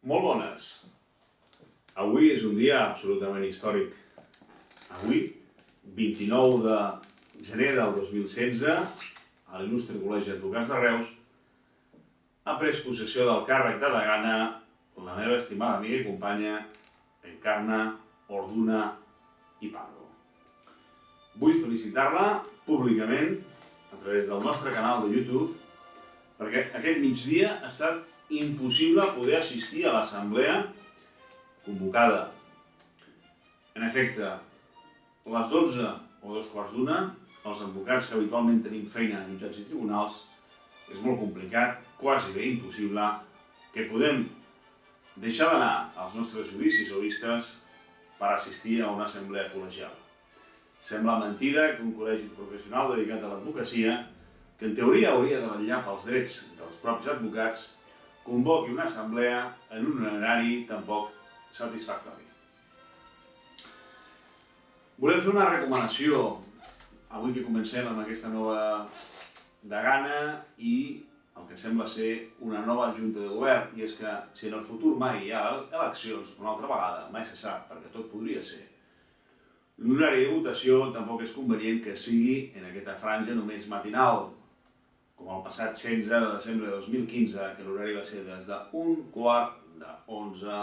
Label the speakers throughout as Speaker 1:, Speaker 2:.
Speaker 1: Molt bones. Avui és un dia absolutament històric. Avui, 29 de gener del 2016, a l'il·lustre Col·legi d'Advocats de Reus, ha pres possessió del càrrec de degana la meva estimada amiga i companya Encarna Orduna i Pardo. Vull felicitar-la públicament a través del nostre canal de YouTube perquè aquest migdia ha estat impossible poder assistir a l'assemblea convocada. En efecte, a les 12 o 2:15, els advocats que habitualment tenim feina en jutjats i tribunals, és molt complicat, quasi bé impossible, que podem deixar d'anar als nostres judicis o vistes per assistir a una assemblea col·legial. Sembla mentida que un col·legi professional dedicat a l'advocacia, que en teoria hauria de vetllar pels drets dels propis advocats, convoqui una assemblea en un horari tan poc satisfactori. Volem fer una recomanació, avui que comencem amb aquesta nova degana i el que sembla ser una nova junta de govern, i és que si en el futur mai hi ha eleccions, una altra vegada, mai se sap, perquè tot podria ser, l'horari de votació tampoc és convenient que sigui en aquesta franja només matinal, com el passat 16 de desembre de 2015, que l'horari va ser des d'11:15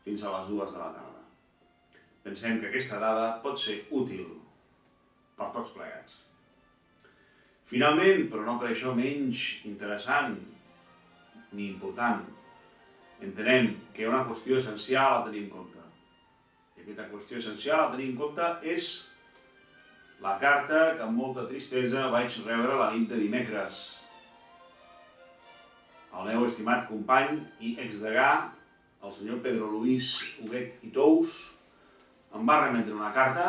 Speaker 1: fins a les 2 de la tarda. Pensem que aquesta dada pot ser útil per tots plegats. Finalment, però no per això menys interessant ni important, entenem que hi ha una qüestió essencial a tenir en compte. I aquesta qüestió essencial a tenir en compte és la carta que amb molta tristesa vaig rebre la nit de dimecres. El meu estimat company i exdegà, el senyor Pedro Luis Huguet i Tous, em va remetre una carta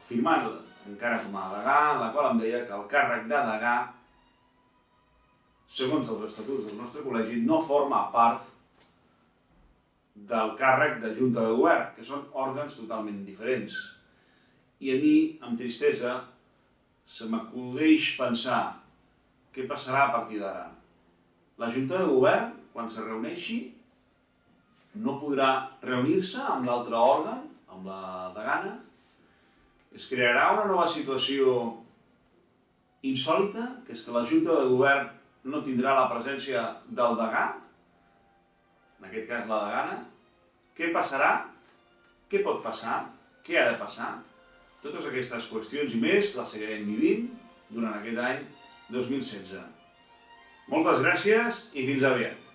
Speaker 1: firmada encara com a degà, en la qual em deia que el càrrec de degà, segons els estatuts del nostre col·legi, no forma part del càrrec de junta de govern, que són òrgans totalment diferents. I a mi, amb tristesa, se m'acudeix pensar què passarà a partir d'ara. La junta de govern, quan se reuneixi, no podrà reunir-se amb l'altre òrgan, amb la degana. Es crearà una nova situació insòlita, que és que la junta de govern no tindrà la presència del degà, en aquest cas la degana. Què passarà? Què pot passar? Què ha de passar? Totes aquestes qüestions i més les seguirem vivint durant aquest any 2016. Moltes gràcies i fins aviat!